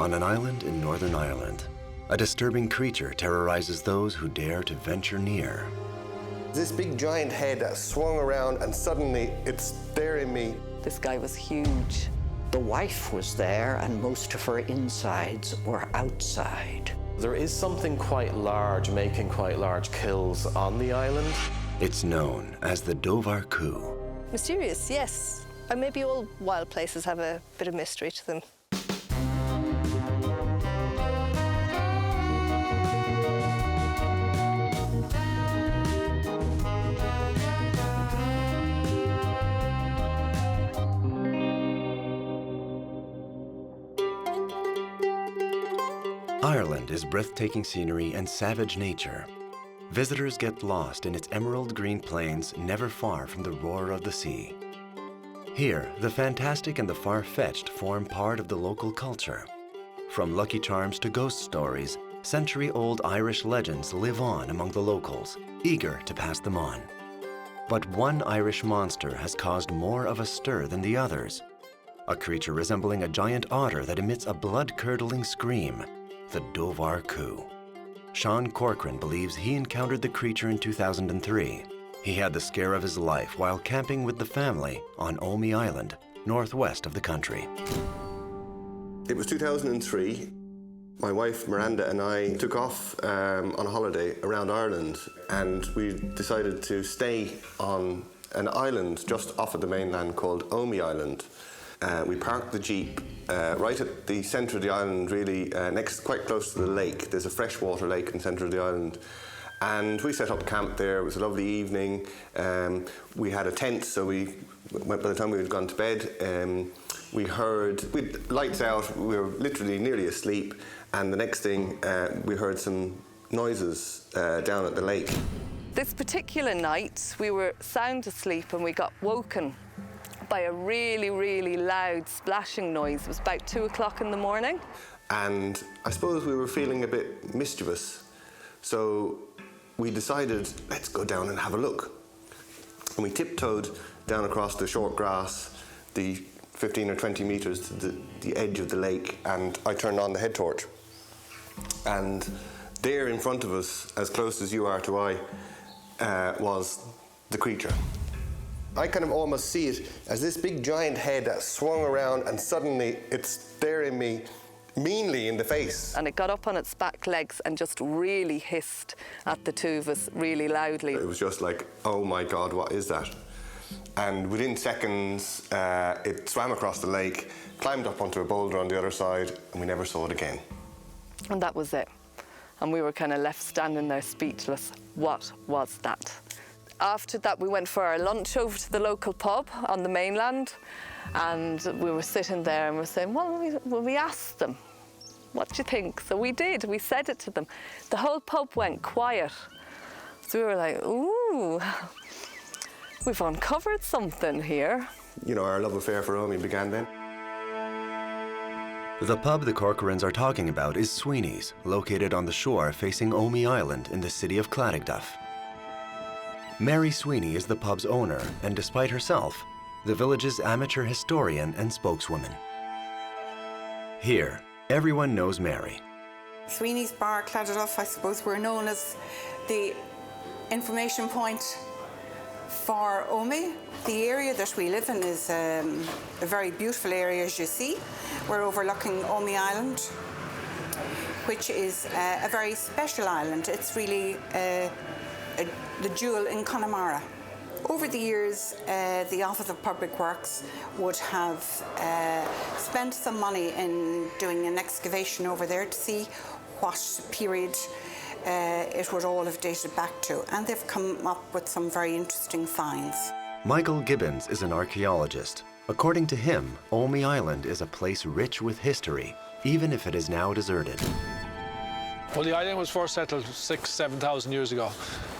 On an island in Northern Ireland, a disturbing creature terrorizes those who dare to venture near. This big giant head that swung around and suddenly it's staring me. This guy was huge. The wife was there and most of her insides were outside. There is something quite large, making quite large kills on the island. It's known as the Dobhar-chú. Mysterious, yes. And maybe all wild places have a bit of mystery to them. Ireland is breathtaking scenery and savage nature. Visitors get lost in its emerald green plains never far from the roar of the sea. Here, the fantastic and the far-fetched form part of the local culture. From Lucky Charms to ghost stories, century-old Irish legends live on among the locals, eager to pass them on. But one Irish monster has caused more of a stir than the others. A creature resembling a giant otter that emits a blood-curdling scream. The Dobhar-chú. Sean Corcoran believes he encountered the creature in 2003. He had the scare of his life while camping with the family on Omey Island, northwest of the country. It was 2003. My wife Miranda and I took off on a holiday around Ireland, and we decided to stay on an island just off of the mainland called Omey Island. We parked the Jeep right at the centre of the island, really, quite close to the lake. There's a freshwater lake in the centre of the island. And we set up camp there. It was a lovely evening. We had a tent, so by the time we had gone to bed, with lights out, we were literally nearly asleep. And the next thing, we heard some noises down at the lake. This particular night, we were sound asleep and we got woken by a really, really loud splashing noise. It was about 2 o'clock in the morning. And I suppose we were feeling a bit mischievous. So we decided, let's go down and have a look. And we tiptoed down across the short grass, the 15 or 20 metres to the edge of the lake, and I turned on the head torch. And there in front of us, as close as you are to I, was the creature. I kind of almost see it as this big giant head that swung around and suddenly it's staring me meanly in the face. And it got up on its back legs and just really hissed at the two of us really loudly. It was just like, oh my God, what is that? And within seconds, it swam across the lake, climbed up onto a boulder on the other side, and we never saw it again. And that was it. And we were kind of left standing there speechless. What was that? After that, we went for our lunch over to the local pub on the mainland, and we were sitting there and we were saying, well, we asked them, what do you think? So we did, we said it to them. The whole pub went quiet. So we were like, ooh, we've uncovered something here. You know, our love affair for Omey began then. The pub the Corcorans are talking about is Sweeney's, located on the shore facing Omey Island in the city of Clonagh. Mary Sweeney is the pub's owner, and despite herself, the village's amateur historian and spokeswoman. Here, everyone knows Mary. Sweeney's Bar, Clonagh, I suppose we're known as the information point for Omey. The area that we live in is a very beautiful area, as you see. We're overlooking Omey Island, which is a very special island. It's really the jewel in Connemara. Over the years, the Office of Public Works would have spent some money in doing an excavation over there to see what period it would all have dated back to, and they've come up with some very interesting finds. Michael Gibbons is an archaeologist. According to him, Omey Island is a place rich with history, even if it is now deserted. Well, the island was first settled 6,000–7,000 years ago.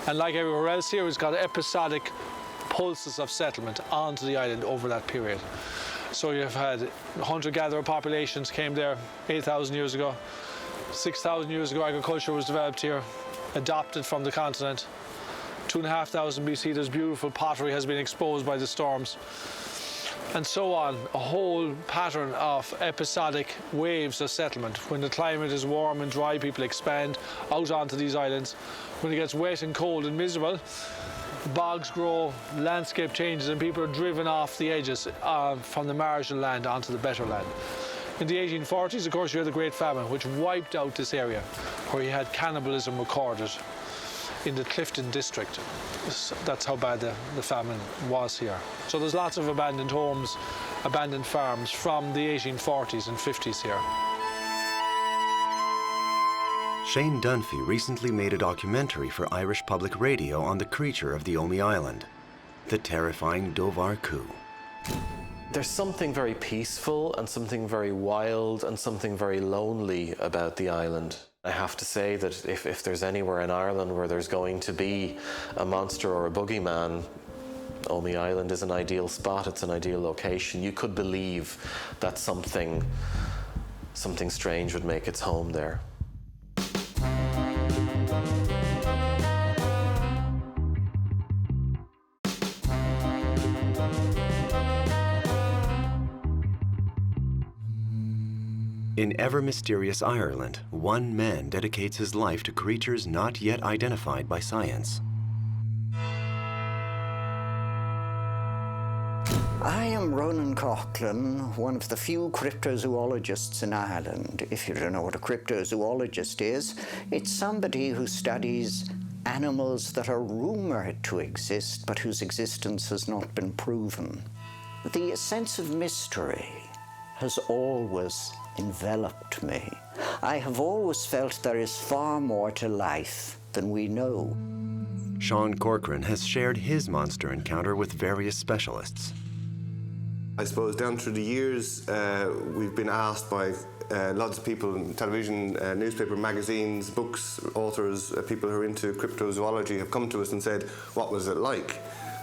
And like everywhere else here, it's got episodic pulses of settlement onto the island over that period. So you've had hunter-gatherer populations came there 8,000 years ago. 6,000 years ago, agriculture was developed here, adopted from the continent. 2,500 BC, there's beautiful pottery has been exposed by the storms. and so on, a whole pattern of episodic waves of settlement. When the climate is warm and dry, people expand out onto these islands. When it gets wet and cold and miserable, bogs grow, landscape changes, and people are driven off the edges from the marginal land onto the better land. In the 1840s, of course, you had the Great Famine, which wiped out this area, where you had cannibalism recorded in the Clifton district. That's how bad the famine was here. So there's lots of abandoned homes, abandoned farms from the 1840s and 50s here. Shane Dunphy recently made a documentary for Irish Public Radio on the creature of the Omey Island, the terrifying Dobhar-chú. There's something very peaceful and something very wild and something very lonely about the island. I have to say that if there's anywhere in Ireland where there's going to be a monster or a boogeyman, Omey Island is an ideal spot, it's an ideal location. You could believe that something strange would make its home there. In ever-mysterious Ireland, one man dedicates his life to creatures not yet identified by science. I am Ronan COGHLAN, one of the few cryptozoologists in Ireland. If you don't know what a cryptozoologist is, it's somebody who studies animals that are rumored to exist, but whose existence has not been proven. The sense of mystery has always enveloped me. I have always felt there is far more to life than we know. Sean Corcoran has shared his monster encounter with various specialists. I suppose down through the years, we've been asked by lots of people in television, newspaper, magazines, books, authors, people who are into cryptozoology have come to us and said, what was it like?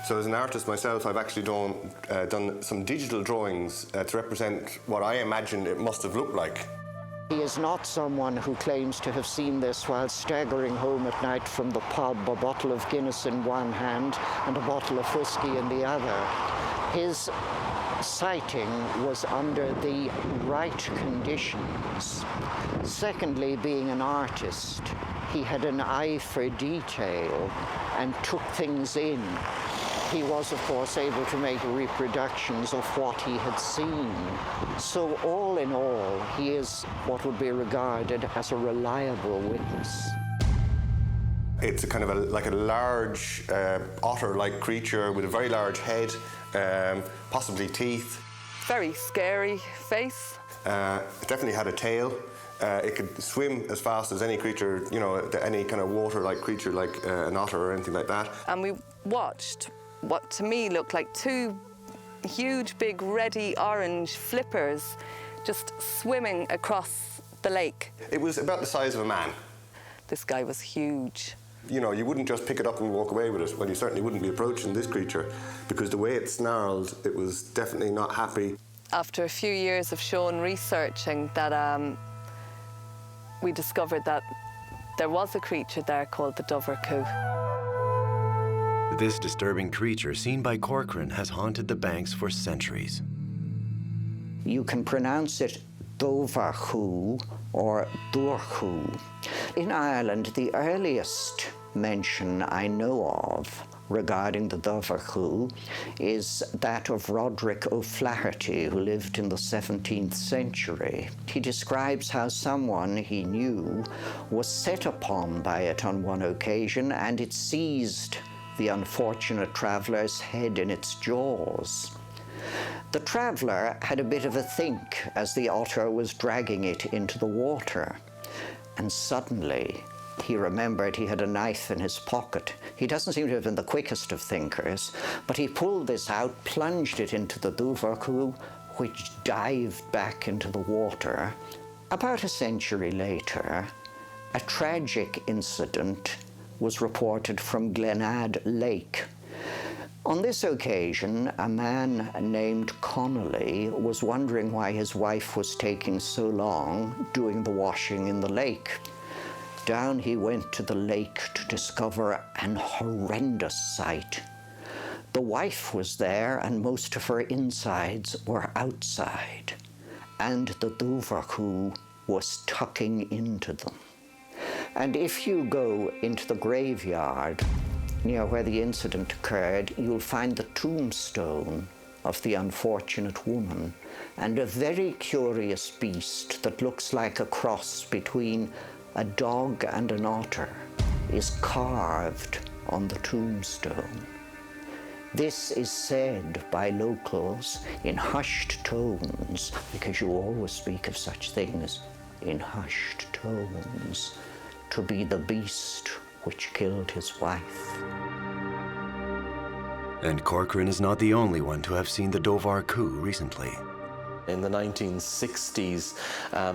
So as an artist myself, I've actually done some digital drawings to represent what I imagine it must have looked like. He is not someone who claims to have seen this while staggering home at night from the pub, a bottle of Guinness in one hand and a bottle of whiskey in the other. His sighting was under the right conditions. Secondly, being an artist, he had an eye for detail and took things in. He was, of course, able to make reproductions of what he had seen. So all in all, he is what would be regarded as a reliable witness. It's a kind of like a large otter-like creature with a very large head, possibly teeth. Very scary face. It definitely had a tail. It could swim as fast as any creature, you know, any kind of water-like creature like an otter or anything like that. And we watched what to me looked like two huge, big, reddy orange flippers just swimming across the lake. It was about the size of a man. This guy was huge. You know, you wouldn't just pick it up and walk away with it. Well, you certainly wouldn't be approaching this creature because the way it snarled, it was definitely not happy. After a few years of Sean researching that, we discovered that there was a creature there called the Dobhar-chú. This disturbing creature seen by Corcoran has haunted the banks for centuries. You can pronounce it Dobhar-chú or Dobhar-chú. In Ireland, the earliest mention I know of regarding the Dobhar-chú is that of Roderick O'Flaherty, who lived in the 17th century. He describes how someone he knew was set upon by it on one occasion, and it seized the unfortunate traveller's head in its jaws. The traveller had a bit of a think as the otter was dragging it into the water, and suddenly he remembered he had a knife in his pocket. He doesn't seem to have been the quickest of thinkers, but he pulled this out, plunged it into the Dobhar-chú, which dived back into the water. About a century later, a tragic incident was reported from Glenad Lake. On this occasion, a man named Connolly was wondering why his wife was taking so long doing the washing in the lake. Down he went to the lake to discover an horrendous sight. The wife was there, and most of her insides were outside, and the Dobhar-chú was tucking into them. And if you go into the graveyard near where the incident occurred, you'll find the tombstone of the unfortunate woman, and a very curious beast that looks like a cross between a dog and an otter is carved on the tombstone. This is said by locals in hushed tones, because you always speak of such things in hushed tones, to be the beast which killed his wife. And CORCORAN is not the only one to have seen the Dobhar-chú recently. In the 1960s,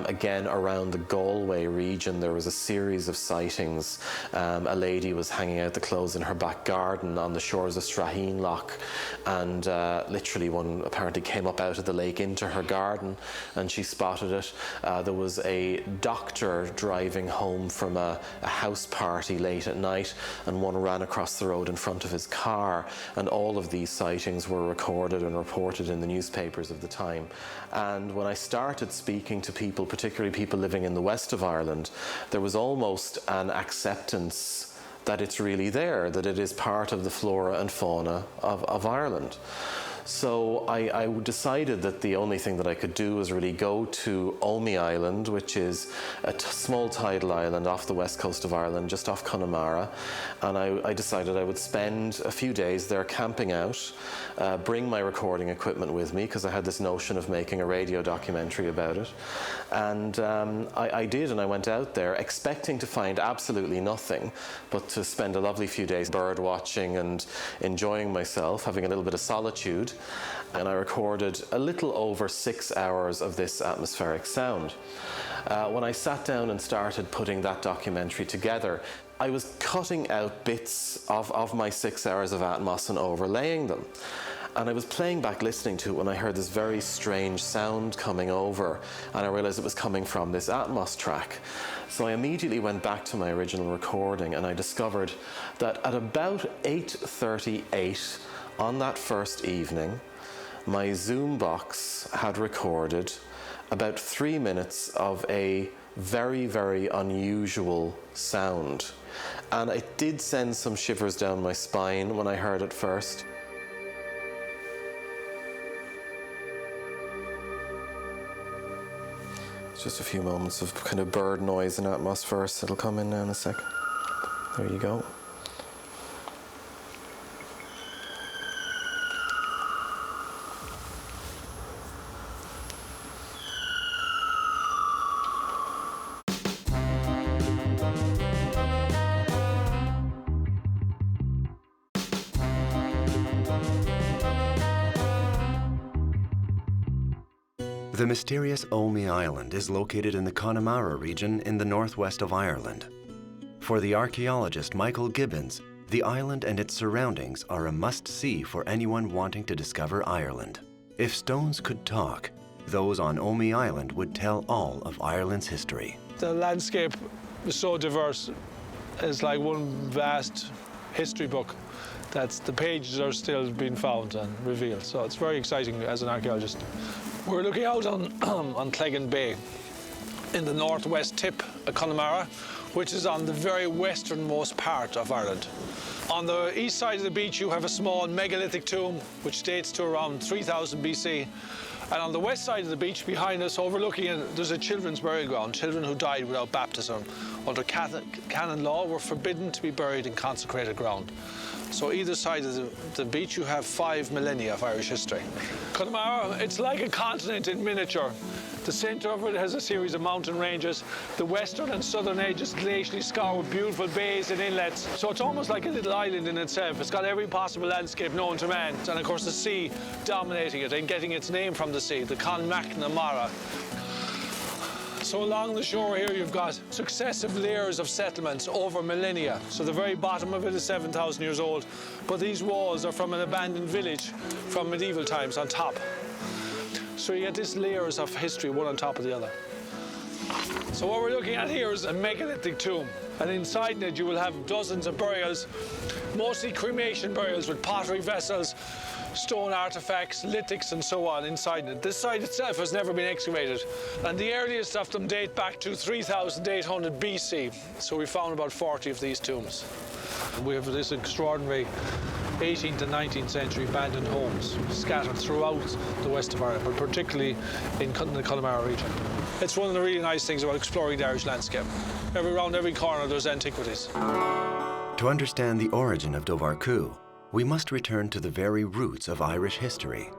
again around the Galway region, there was a series of sightings. A lady was hanging out the clothes in her back garden on the shores of Straheen Loch, and literally one apparently came up out of the lake into her garden, and she spotted it. There was a doctor driving home from a house party late at night, and one ran across the road in front of his car, and all of these sightings were recorded and reported in the newspapers of the time. And when I started speaking to people, particularly people living in the west of Ireland, there was almost an acceptance that it's really there, that it is part of the flora and fauna of Ireland. So I decided that the only thing that I could do was really go to Omagh Island, which is a small tidal island off the west coast of Ireland, just off Connemara. And I decided I would spend a few days there camping out, bring my recording equipment with me, because I had this notion of making a radio documentary about it. And I did, and I went out there expecting to find absolutely nothing, but to spend a lovely few days bird watching and enjoying myself, having a little bit of solitude. And I recorded a little over 6 hours of this atmospheric sound. When I sat down and started putting that documentary together, I was cutting out bits of my 6 hours of Atmos and overlaying them. And I was playing back listening to it when I heard this very strange sound coming over, and I realized it was coming from this Atmos track. So I immediately went back to my original recording, and I discovered that at about 8:38 on that first evening, my Zoom box had recorded about 3 minutes of a very, very unusual sound. And it did send some shivers down my spine when I heard it first. It's just a few moments of kind of bird noise and Atmos first. It'll come in now in a sec. There you go. The mysterious Omagh Island is located in the Connemara region in the northwest of Ireland. For the archaeologist Michael Gibbons, the island and its surroundings are a must-see for anyone wanting to discover Ireland. If stones could talk, those on Omagh Island would tell all of Ireland's history. The landscape is so diverse. It's like one vast history book that's the pages are still being found and revealed. So it's very exciting as an archaeologist. We're looking out on Cleggan Bay in the northwest tip of Connemara, which is on the very westernmost part of Ireland. On the east side of the beach, you have a small megalithic tomb, which dates to around 3000 BC. And on the west side of the beach, behind us, overlooking it, there's a children's burial ground. Children who died without baptism under canon law were forbidden to be buried in consecrated ground. So either side of the beach, you have 5 millennia of Irish history. Connemara, it's like a continent in miniature. The centre of it has a series of mountain ranges. The western and southern edges glacially scarred with beautiful bays and inlets. So it's almost like a little island in itself. It's got every possible landscape known to man. And of course the sea dominating it and getting its name from the sea, the Con McNamara. So along the shore here you've got successive layers of settlements over millennia. So the very bottom of it is 7,000 years old, but these walls are from an abandoned village from medieval times on top. So you get these layers of history one on top of the other. So what we're looking at here is a megalithic tomb, and inside it you will have dozens of burials Mostly cremation burials with pottery vessels, stone artifacts, lithics and so on inside it. This site itself has never been excavated, and the earliest of them date back to 3800 BC. So we found about 40 of these tombs. We have this extraordinary 18th and 19th century abandoned homes scattered throughout the west of Ireland, but particularly in the Connemara region. It's one of the really nice things about exploring the Irish landscape. Around every corner there's antiquities. To understand the origin of Dobhar-chú, we must return to the very roots of Irish history.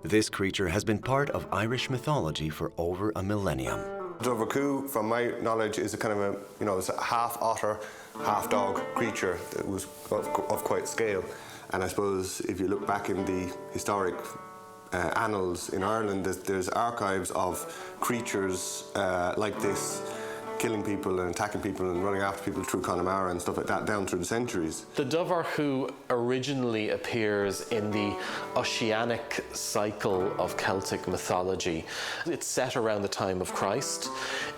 This creature has been part of Irish mythology for over a millennium. Dobhar-chú, from my knowledge, is a kind of it's a half otter, half dog creature that was of quite scale. And I suppose if you look back in the historic annals in Ireland, there's archives of creatures like this killing people and attacking people and running after people through Connemara and stuff like that down through the centuries. The Dobhar-chú originally appears in the oceanic cycle of Celtic mythology. It's set around the time of Christ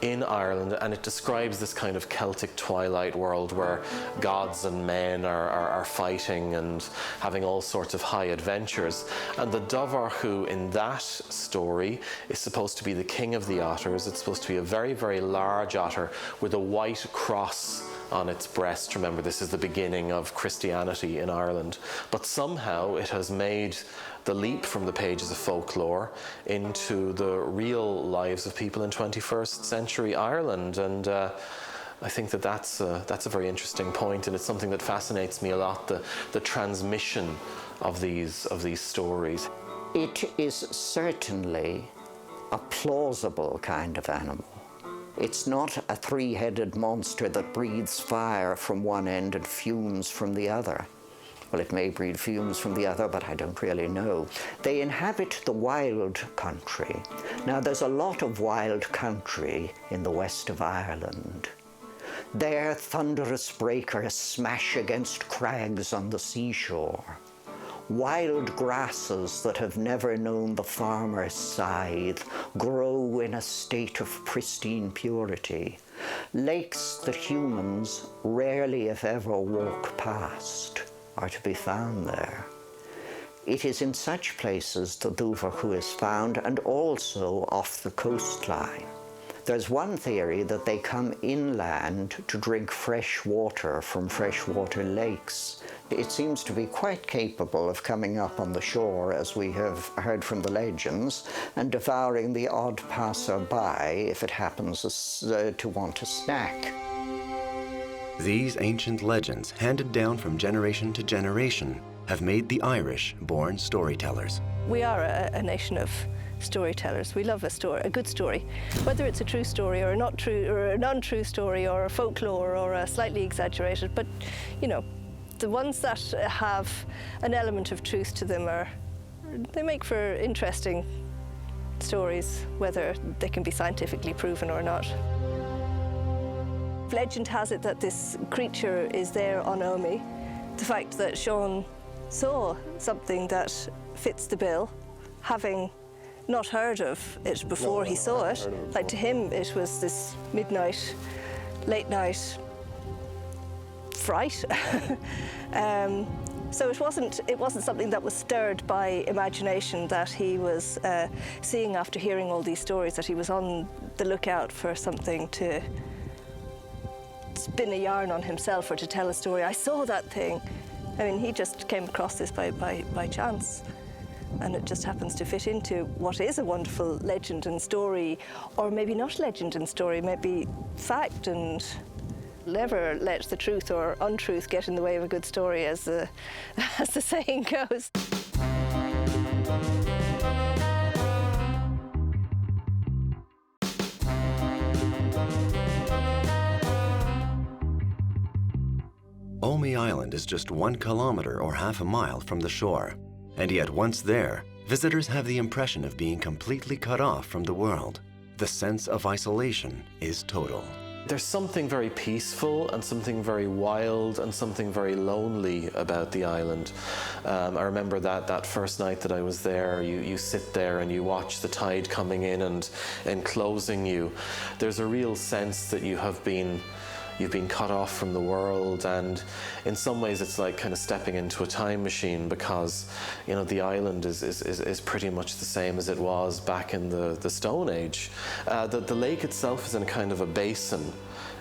in Ireland, and it describes this kind of Celtic twilight world where gods and men are fighting and having all sorts of high adventures. And the Dobhar-chú in that story is supposed to be the king of the otters. It's supposed to be a very, very large otter with a white cross on its breast. Remember, this is the beginning of Christianity in Ireland. But somehow it has made the leap from the pages of folklore into the real lives of people in 21st century Ireland. And I think that's a very interesting point, and it's something that fascinates me a lot, the transmission of these stories. It is certainly a plausible kind of animal. It's not a three-headed monster that breathes fire from one end and fumes from the other. Well, it may breathe fumes from the other, but I don't really know. They inhabit the wild country. Now, there's a lot of wild country in the west of Ireland. There, thunderous breakers smash against crags on the seashore. Wild grasses that have never known the farmer's scythe grow in a state of pristine purity. Lakes that humans rarely, if ever, walk past are to be found there. It is in such places that Dobhar-chú is found, and also off the coastline. There's one theory that they come inland to drink fresh water from freshwater lakes. It seems to be quite capable of coming up on the shore, as we have heard from the legends, and devouring the odd passer-by if it happens to want a snack. These ancient legends, handed down from generation to generation, have made the Irish born storytellers. We are a nation of storytellers. We love a story, a good story, whether it's a true story or a not true or an untrue story or a folklore or a slightly exaggerated. But the ones that have an element of truth to them they make for interesting stories, whether they can be scientifically proven or not. Legend has it that this creature is there on Omi. The fact that Sean saw something that fits the bill, having not heard of it before he saw it. Like, to him, it was this midnight, late night fright. So it wasn't something that was stirred by imagination that he was seeing after hearing all these stories, that he was on the lookout for something to spin a yarn on himself or to tell a story. I saw that thing. I mean, he just came across this by chance. And it just happens to fit into what is a wonderful legend and story, or maybe not legend and story, maybe fact, and never let the truth or untruth get in the way of a good story, as the saying goes. Omi Island is just 1 kilometer or half a mile from the shore. And yet, once there, visitors have the impression of being completely cut off from the world. The sense of isolation is total. There's something very peaceful and something very wild and something very lonely about the island. I remember that first night that I was there, you sit there and you watch the tide coming in and enclosing you. There's a real sense that you have been you've been cut off from the world, and in some ways it's like kind of stepping into a time machine, because you know the island is pretty much the same as it was back in the Stone Age. The lake itself is in kind of a basin.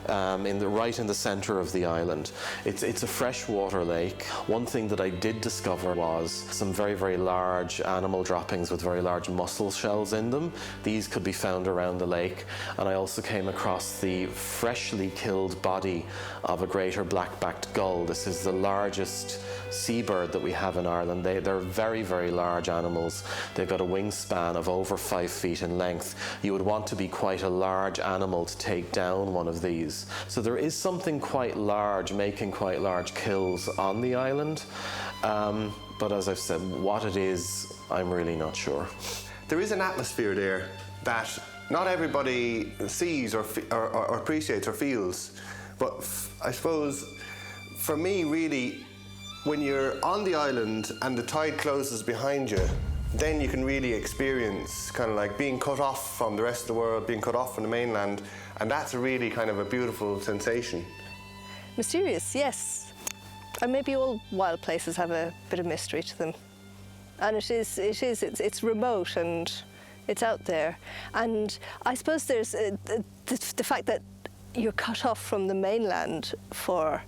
Right in the center of the island. It's a freshwater lake. One thing that I did discover was some very, very large animal droppings with very large mussel shells in them. These could be found around the lake. And I also came across the freshly killed body of a greater black-backed gull. This is the largest seabird that we have in Ireland. They're very, very large animals. They've got a wingspan of over 5 feet in length. You would want to be quite a large animal to take down one of these. So there is something quite large, making quite large kills on the island. But as I've said, what it is, I'm really not sure. There is an atmosphere there that not everybody sees or appreciates or feels. But I suppose, for me, really, when you're on the island and the tide closes behind you, then you can really experience kind of like being cut off from the rest of the world, being cut off from the mainland, and that's a really kind of a beautiful sensation. Mysterious, yes. And maybe all wild places have a bit of mystery to them. And it's remote and it's out there. And I suppose there's the fact that you're cut off from the mainland for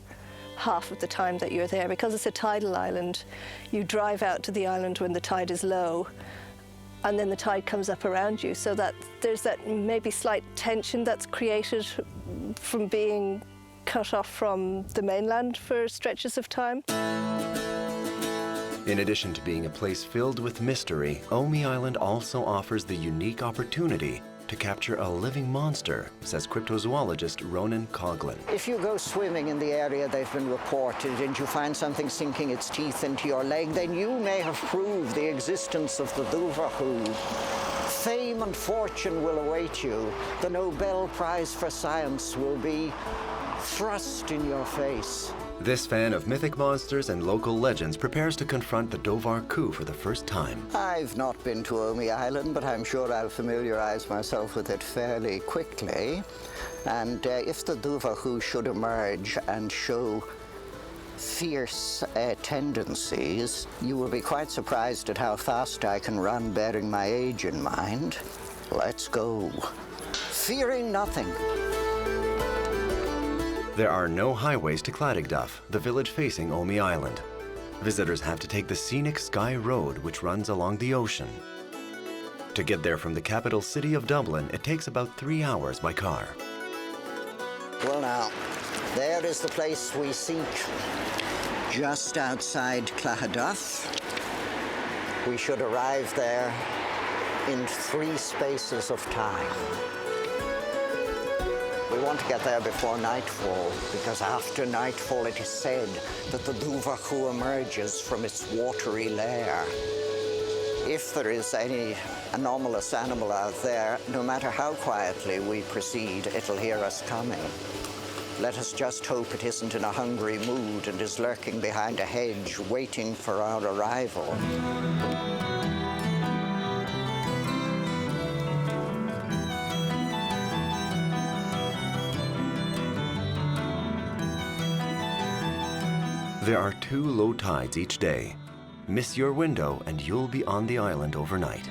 half of the time that you're there. Because it's a tidal island, you drive out to the island when the tide is low, and then the tide comes up around you, so that there's that maybe slight tension that's created from being cut off from the mainland for stretches of time. In addition to being a place filled with mystery, Omey Island also offers the unique opportunity to capture a living monster, says cryptozoologist RONAN. If you go swimming in the area they've been reported and you find something sinking its teeth into your leg, then you may have proved the existence of the Dobhar-chú. Fame and fortune will await you. The Nobel Prize for Science will be thrust in your face. This fan of mythic monsters and local legends prepares to confront the Dobhar-chú for the first time. I've not been to Omey Island, but I'm sure I'll familiarize myself with it fairly quickly. And if the Dobhar-chú should emerge and show fierce tendencies, you will be quite surprised at how fast I can run, bearing my age in mind. Let's go. Fearing nothing. There are no highways to Clontarf, the village facing Omey Island. Visitors have to take the scenic Skye Road, which runs along the ocean. To get there from the capital city of Dublin, it takes about 3 hours by car. Well now, there is the place we seek, just outside Clontarf. We should arrive there in 3 spaces of time. We want to get there before nightfall, because after nightfall it is said that the Dobhar-chú emerges from its watery lair. If there is any anomalous animal out there, no matter how quietly we proceed, it'll hear us coming. Let us just hope it isn't in a hungry mood and is lurking behind a hedge, waiting for our arrival. There are 2 low tides each day. Miss your window and you'll be on the island overnight.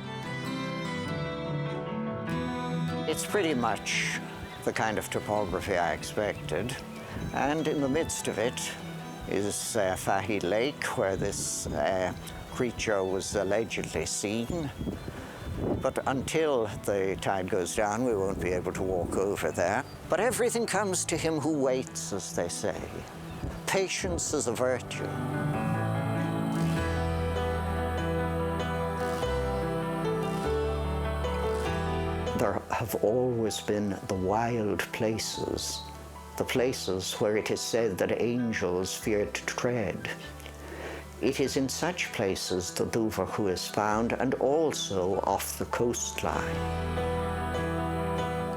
It's pretty much the kind of topography I expected. And in the midst of it is Fahey Lake, where this creature was allegedly seen. But until the tide goes down, we won't be able to walk over there. But everything comes to him who waits, as they say. Patience is a virtue. There have always been the wild places, the places where it is said that angels feared to tread. It is in such places the Dobhar-chú is found, and also off the coastline.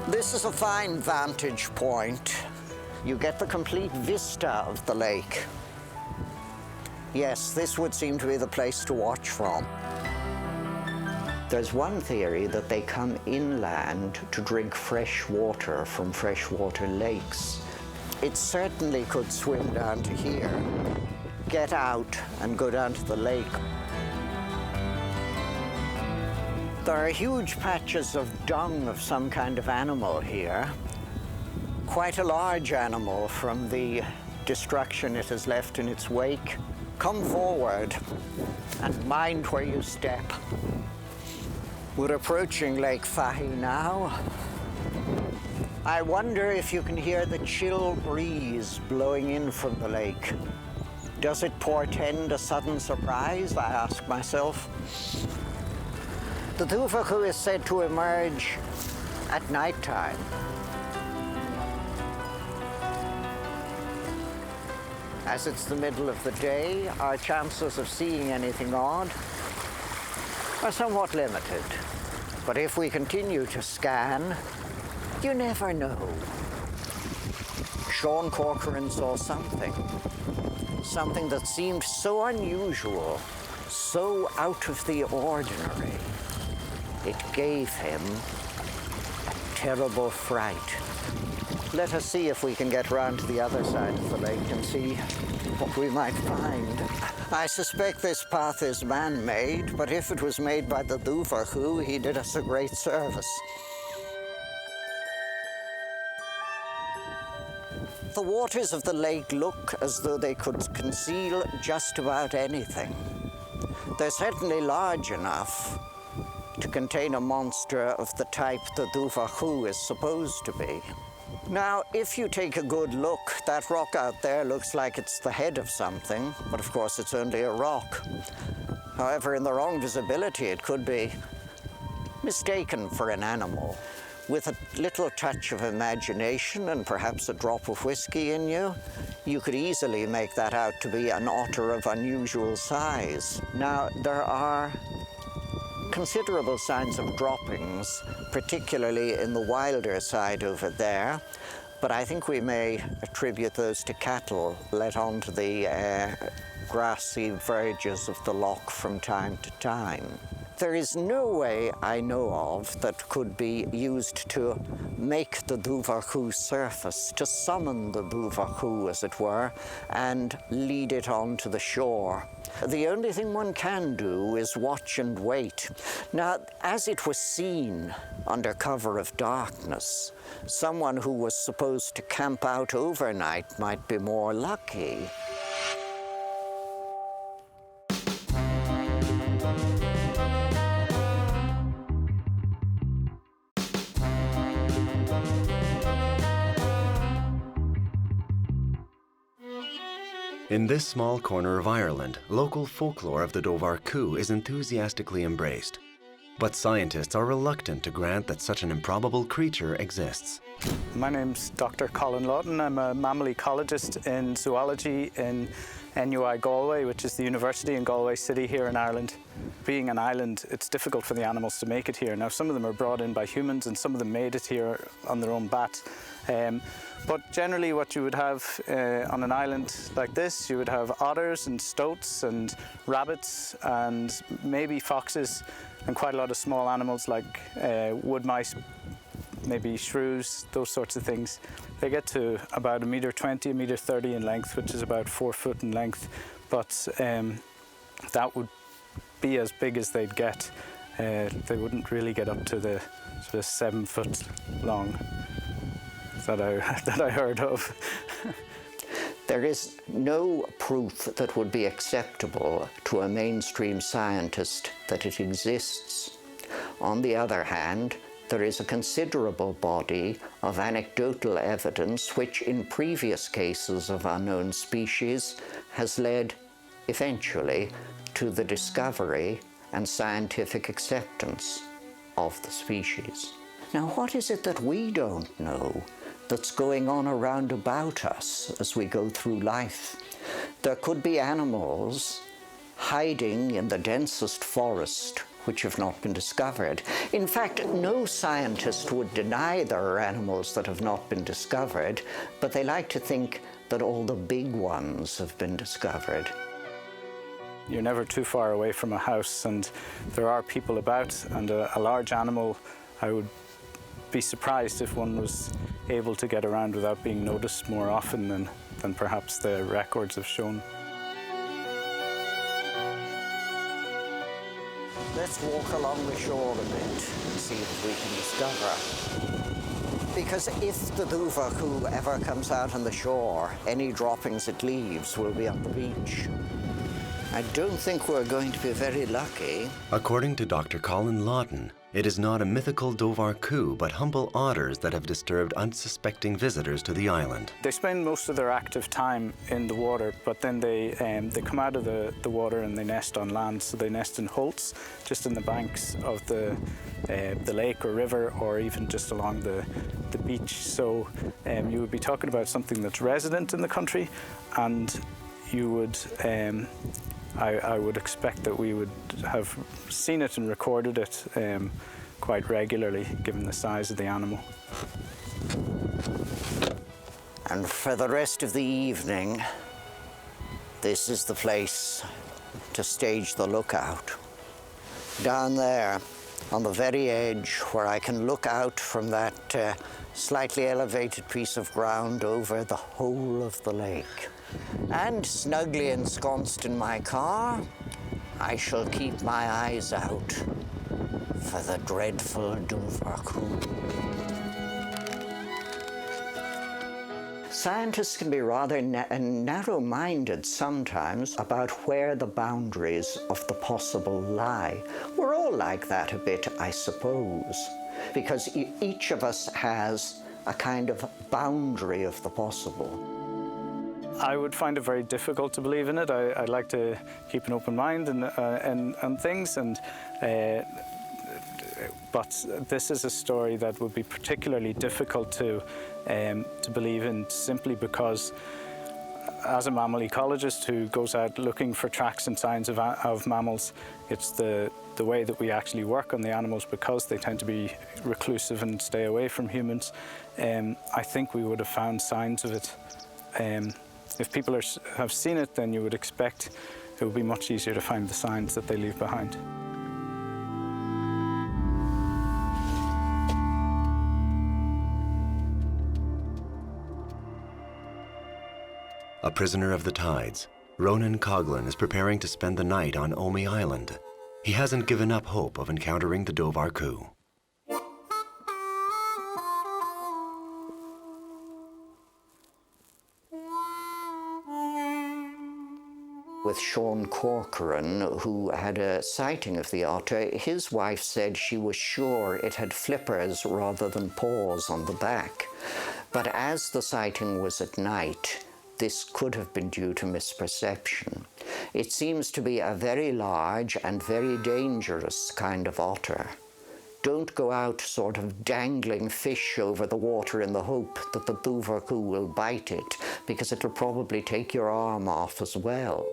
This is a fine vantage point. You get the complete vista of the lake. Yes, this would seem to be the place to watch from. There's one theory that they come inland to drink fresh water from freshwater lakes. it certainly could swim down to here, get out and go down to the lake. There are huge patches of dung of some kind of animal here. Quite a large animal from the destruction it has left in its wake. Come forward and mind where you step. We're approaching Lake Fahey now. I wonder if you can hear the chill breeze blowing in from the lake. Does it portend a sudden surprise, I ask myself. The Dobhar-chú is said to emerge at night time. As it's the middle of the day, our chances of seeing anything odd are somewhat limited. But if we continue to scan, you never know. Sean Corcoran saw something that seemed so unusual, so out of the ordinary. It gave him a terrible fright. Let us see if we can get round to the other side of the lake and see what we might find. I suspect this path is man-made, but if it was made by the Dobhar-chú, he did us a great service. The waters of the lake look as though they could conceal just about anything. They're certainly large enough to contain a monster of the type the Dobhar-chú is supposed to be. Now, if you take a good look, that rock out there looks like it's the head of something, but of course it's only a rock. However, in the wrong visibility, it could be mistaken for an animal. With a little touch of imagination and perhaps a drop of whiskey in you, you could easily make that out to be an otter of unusual size. Now, there are considerable signs of droppings, particularly in the wilder side over there, but I think we may attribute those to cattle let onto the grassy verges of the loch from time to time. There is no way I know of that could be used to make the Dobhar-chú surface, to summon the Dobhar-chú, as it were, and lead it onto the shore. The only thing one can do is watch and wait. Now, as it was seen under cover of darkness, someone who was supposed to camp out overnight might be more lucky. In this small corner of Ireland, local folklore of the Dobhar-chú is enthusiastically embraced. But scientists are reluctant to grant that such an improbable creature exists. My name's Dr. Colin LAWTON. I'm a mammal ecologist in zoology in NUI Galway, which is the university in Galway City here in Ireland. Being an island, it's difficult for the animals to make it here. Now, some of them are brought in by humans and some of them made it here on their own bat. But generally what you would have on an island like this, you would have otters and stoats and rabbits and maybe foxes and quite a lot of small animals like wood mice, maybe shrews, those sorts of things. They get to about 1.20 meters, 1.30 meters in length, which is about 4 foot in length, but that would be as big as they'd get. They wouldn't really get up to the sort of 7 foot long that I heard of. There is no proof that would be acceptable to a mainstream scientist that it exists. On the other hand, there is a considerable body of anecdotal evidence which, in previous cases of unknown species, has led eventually to the discovery and scientific acceptance of the species. Now, what is it that we don't know that's going on around about us as we go through life? There could be animals hiding in the densest forest which have not been discovered. In fact, no scientist would deny there are animals that have not been discovered, but they like to think that all the big ones have been discovered. You're never too far away from a house, and there are people about, and a large animal, I would be surprised if one was able to get around without being noticed more often than perhaps the records have shown. Let's walk along the shore a bit and see if we can discover. Because if the Dobhar-chú ever comes out on the shore, any droppings it leaves will be on the beach. I don't think we're going to be very lucky. According to Dr. Colin LAWTON, it is not a mythical Dobhar-chú, but humble otters that have disturbed unsuspecting visitors to the island. They spend most of their active time in the water, but then they come out of the water and they nest on land. So they nest in hults, just in the banks of the lake or river, or even just along the beach. So you would be talking about something that's resident in the country, and you would, I would expect that we would have seen it and recorded it quite regularly, given the size of the animal. And for the rest of the evening, this is the place to stage the lookout. Down there, on the very edge, where I can look out from that slightly elevated piece of ground over the whole of the lake. And snugly ensconced in my car, I shall keep my eyes out for the dreadful Dobhar-chú. Scientists can be rather narrow-minded sometimes about where the boundaries of the possible lie. We're all like that a bit, I suppose, because each of us has a kind of boundary of the possible. I would find it very difficult to believe in it. I like to keep an open mind and things, but this is a story that would be particularly difficult to believe in, simply because, as a mammal ecologist who goes out looking for tracks and signs of mammals, it's the way that we actually work on the animals, because they tend to be reclusive and stay away from humans. I think we would have found signs of it. If people have seen it, then you would expect it would be much easier to find the signs that they leave behind. A prisoner of the tides, Ronan COGHLAN is preparing to spend the night on Omi Island. He hasn't given up hope of encountering the Dobhar-chú. With Sean CORCORAN, who had a sighting of the otter, his wife said she was sure it had flippers rather than paws on the back. But as the sighting was at night, this could have been due to misperception. It seems to be a very large and very dangerous kind of otter. Don't go out sort of dangling fish over the water in the hope that the Dobhar-chú will bite it, because it'll probably take your arm off as well.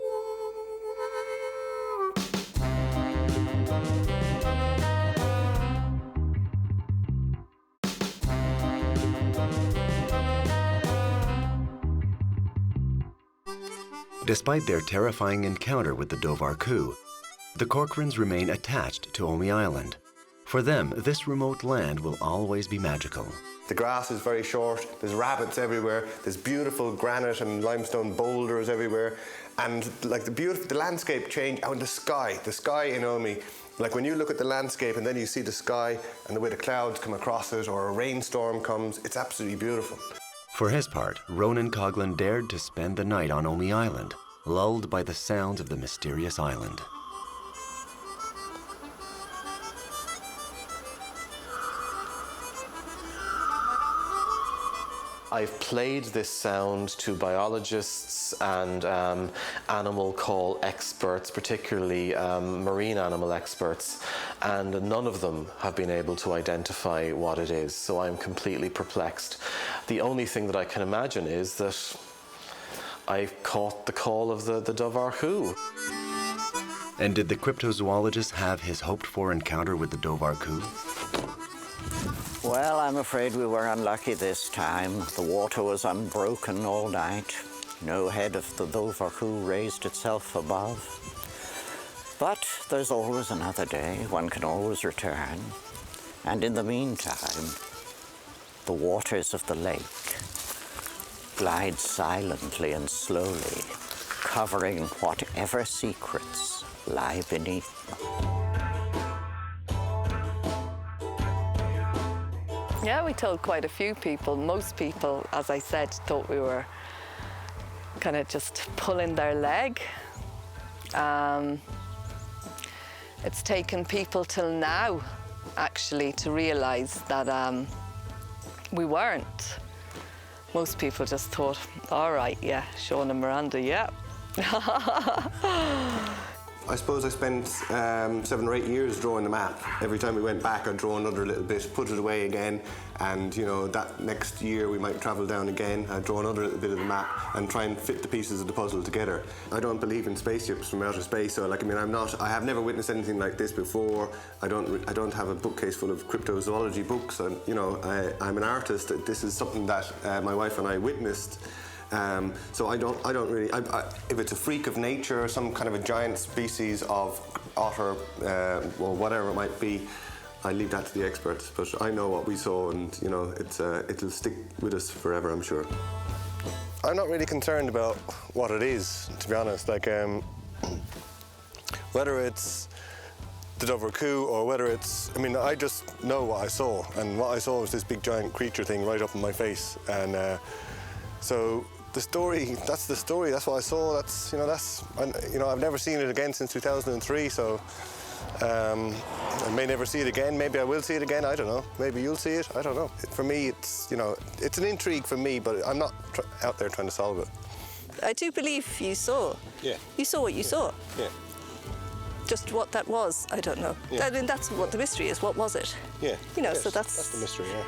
Despite their terrifying encounter with the Dobhar-chú, the CORCORANs remain attached to Omi Island. For them, this remote land will always be magical. The grass is very short, there's rabbits everywhere, there's beautiful granite and limestone boulders everywhere, and like the landscape change, and the sky in Omi, like when you look at the landscape and then you see the sky and the way the clouds come across it, or a rainstorm comes, it's absolutely beautiful. For his part, Ronan COGHLAN dared to spend the night on Omi Island, lulled by the sounds of the mysterious island. I've played this sound to biologists and animal call experts, particularly marine animal experts, and none of them have been able to identify what it is, so I'm completely perplexed. The only thing that I can imagine is that I've caught the call of the Dobhar-chú. And did the cryptozoologist have his hoped-for encounter with the Dobhar-chú? Well, I'm afraid we were unlucky this time. The water was unbroken all night. No head of the Dobhar-chú raised itself above. But there's always another day. One can always return. And in the meantime, the waters of the lake glide silently and slowly, covering whatever secrets lie beneath them. Yeah, we told quite a few people. Most people, as I said, thought we were kind of just pulling their leg. It's taken people till now, actually, to realise that we weren't. Most people just thought, all right, yeah, Sean and Miranda, yeah. I suppose I spent 7 or 8 years drawing the map. Every time we went back, I'd draw another little bit, put it away again, and you know, that next year we might travel down again. I'd draw another little bit of the map and try and fit the pieces of the puzzle together. I don't believe in spaceships from outer space, so I have never witnessed anything like this before. I don't have a bookcase full of cryptozoology books, and you know, I'm an artist. This is something that my wife and I witnessed. So I don't really. If it's a freak of nature or some kind of a giant species of otter, or whatever it might be, I leave that to the experts. But I know what we saw, and you know, it'll stick with us forever, I'm sure. I'm not really concerned about what it is, to be honest. Like, whether it's the Dobhar-chú or whether it's, I mean, I just know what I saw, and what I saw was this big giant creature thing right up in my face, and so. The story, that's the story, that's what I saw, I've never seen it again since 2003, so I may never see it again, maybe I will see it again, I don't know, maybe you'll see it, I don't know. For me, it's an intrigue for me, but I'm not out there trying to solve it. I do believe you saw. Yeah. You saw what you saw. Yeah. Just what that was, I don't know. Yeah. I mean, that's what the mystery is, what was it? Yeah. You know, yes, so that's the mystery, yeah.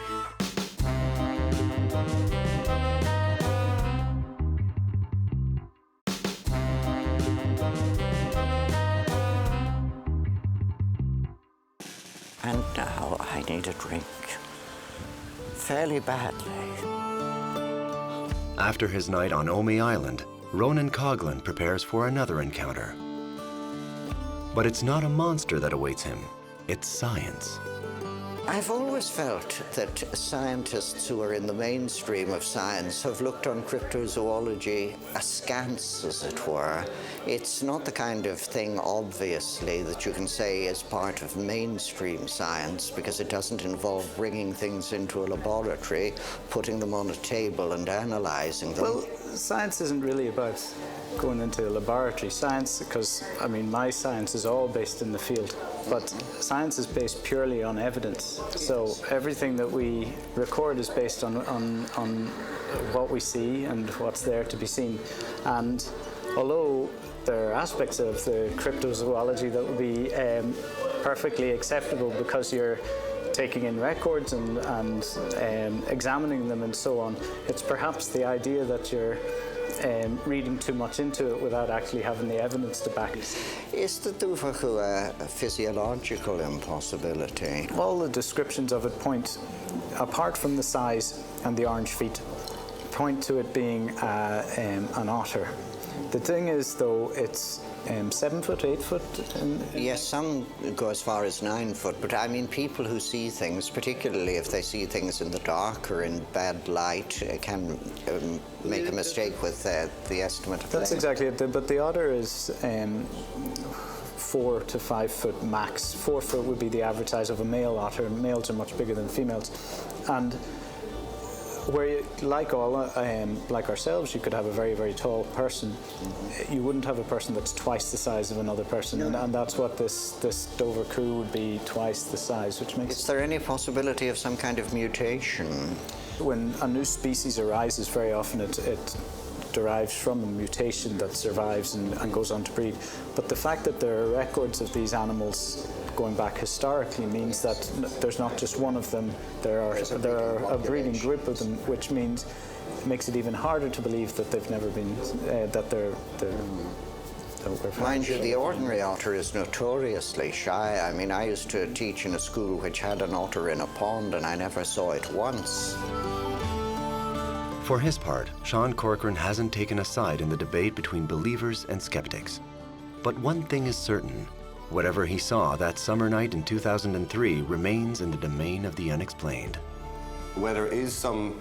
And now I need a drink. Fairly badly. After his night on Omi Island, Ronan COGHLAN prepares for another encounter. But it's not a monster that awaits him, it's science. I've always felt that scientists who are in the mainstream of science have looked on cryptozoology askance, as it were. It's not the kind of thing, obviously, that you can say is part of mainstream science, because it doesn't involve bringing things into a laboratory, putting them on a table and analysing them. Well, science isn't really about going into a laboratory. Science, because, I mean, my science is all based in the field, but science is based purely on evidence. So everything that we record is based on what we see and what's there to be seen. And although there are aspects of the cryptozoology that would be perfectly acceptable because you're taking in records and examining them and so on, it's perhaps the idea that you're reading too much into it without actually having the evidence to back it. Is the Dobhar-chú a physiological impossibility? All the descriptions of it point, apart from the size and the orange feet, point to it being an otter. The thing is, though, it's 7 foot, 8 foot? Yes, some go as far as 9 foot, but I mean, people who see things, particularly if they see things in the dark or in bad light, can make a mistake with the estimate of That's length. exactly it, but the otter is 4 to 5 foot max. 4 foot would be the average size of a male otter. Males are much bigger than females. And where, like ourselves, you could have a very, very tall person. You wouldn't have a person that's twice the size of another person, and that's what this Dobhar-chú would be, twice the size, which makes... Is there any possibility of some kind of mutation? When a new species arises, very often it derives from a mutation that survives and goes on to breed. But the fact that there are records of these animals going back historically means that there's not just one of them, there are a breeding group of them, which means it makes it even harder to believe that they've never been, that they're Mind you, the ordinary otter is notoriously shy. I mean, I used to teach in a school which had an otter in a pond, and I never saw it once. For his part, Sean Corcoran hasn't taken a side in the debate between believers and skeptics. But one thing is certain. Whatever he saw that summer night in 2003 remains in the domain of the unexplained. whether it is some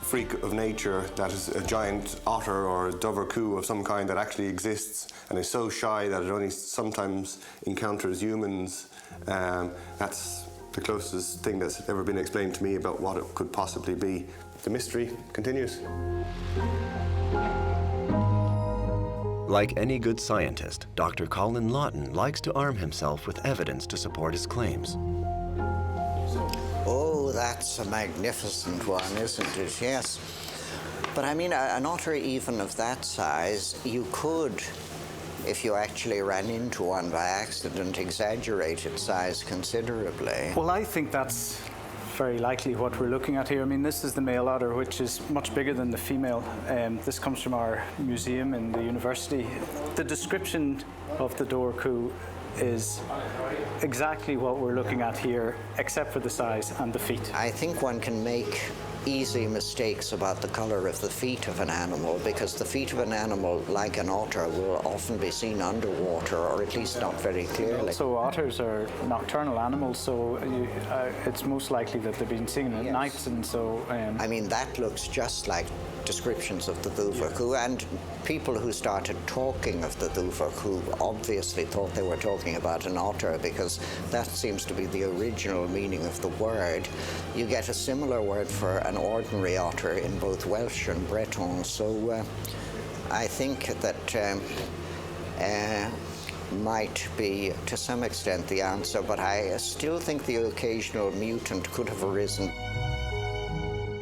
freak of nature that is a giant otter or a Dobhar-chú of some kind that actually exists and is so shy that it only sometimes encounters humans. That's the closest thing that's ever been explained to me about what it could possibly be. The mystery continues. Like any good scientist, Dr. Colin LAWTON likes to arm himself with evidence to support his claims. Oh, that's a magnificent one, isn't it? Yes. But I mean, an otter even of that size, you could, if you actually ran into one by accident, exaggerate its size considerably. Well, I think that's very likely what we're looking at here. I mean, this is the male otter, which is much bigger than the female. This comes from our museum in the university. The description of the Dobhar-chú is exactly what we're looking at here, except for the size and the feet. I think one can make easy mistakes about the color of the feet of an animal, because the feet of an animal, like an otter, will often be seen underwater, or at least not very clearly. So otters are nocturnal animals, so it's most likely that they've been seen at night, and so... I mean, that looks just like descriptions of the Dobhar-chú, and people who started talking of the Dobhar-chú obviously thought they were talking about an otter, because that seems to be the original meaning of the word. You get a similar word for an ordinary otter in both Welsh and Breton, so I think that might be to some extent the answer, but I still think the occasional mutant could have arisen.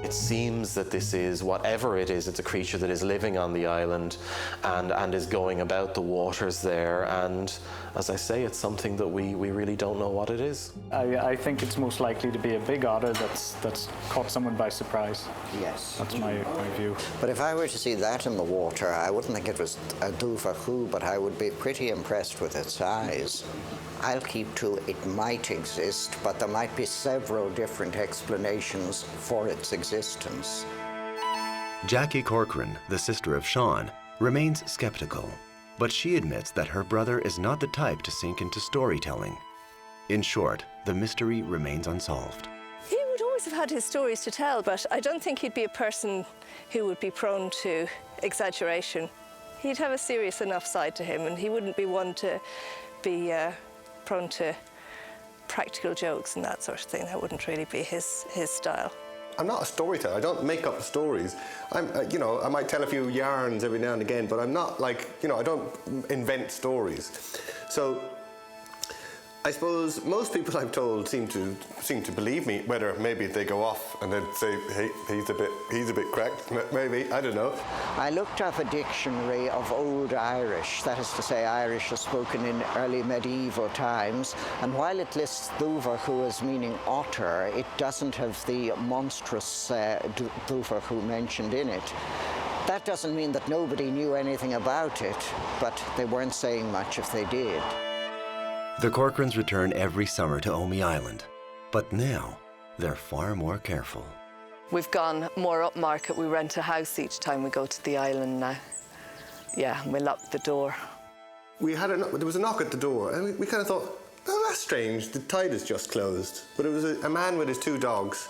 It seems that this is, whatever it is, it's a creature that is living on the island and is going about the waters there, and as I say, it's something that we really don't know what it is. I think it's most likely to be a big otter that's caught someone by surprise. Yes. That's my view. But if I were to see that in the water, I wouldn't think it was a Dobhar-chú, but I would be pretty impressed with its size. I'll keep to it might exist, but there might be several different explanations for its existence. Jackie Corcoran, the sister of Sean, remains skeptical, but she admits that her brother is not the type to sink into storytelling. In short, the mystery remains unsolved. He would always have had his stories to tell, but I don't think he'd be a person who would be prone to exaggeration. He'd have a serious enough side to him, and he wouldn't be one to be prone to practical jokes and that sort of thing. That wouldn't really be his style. I'm not a storyteller. I don't make up stories. I'm, I might tell a few yarns every now and again, but I'm not like, I don't invent stories. So I suppose most people I've told seem to believe me, whether maybe they go off and they'd say, hey, he's a bit cracked, maybe, I don't know. I looked up a dictionary of Old Irish, that is to say Irish as spoken in early medieval times, and while it lists Dobhar-chú as meaning otter, it doesn't have the monstrous Dobhar-chú mentioned in it. That doesn't mean that nobody knew anything about it, but they weren't saying much if they did. The Corcorans return every summer to Omey Island, but now they're far more careful. We've gone more upmarket. We rent a house each time we go to the island now. Yeah, we lock the door. There was a knock at the door, and we kind of thought, oh, that's strange, the tide is just closed. But it was a man with his 2 dogs,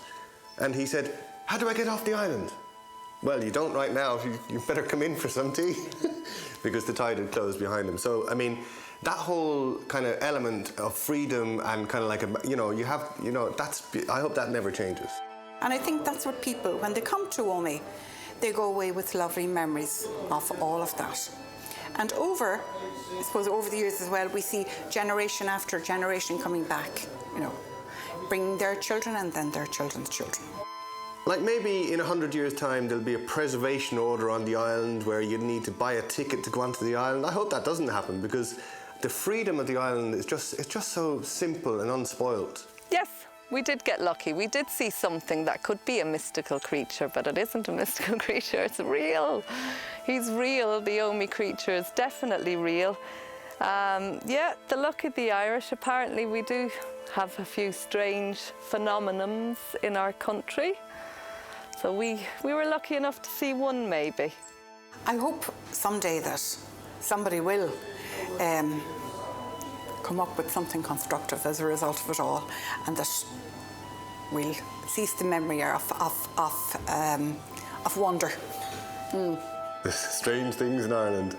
and he said, how do I get off the island? Well, you don't right now. You better come in for some tea, because the tide had closed behind him. So, I mean, that whole kind of element of freedom and kind of like, I hope that never changes. And I think that's what people, when they come to Omey, they go away with lovely memories of all of that. And I suppose over the years as well, we see generation after generation coming back, bringing their children and then their children's children. Like maybe in 100 years' time, there'll be a preservation order on the island where you need to buy a ticket to go onto the island. I hope that doesn't happen, because the freedom of the island is just so simple and unspoilt. Yes, we did get lucky. We did see something that could be a mystical creature, but it isn't a mystical creature. It's real. He's real. The Omey creature is definitely real. Yeah, the luck of the Irish. Apparently, we do have a few strange phenomenons in our country. So we were lucky enough to see one, maybe. I hope someday that somebody will come up with something constructive as a result of it all, and that we'll cease the memory of wonder. There's strange things in Ireland.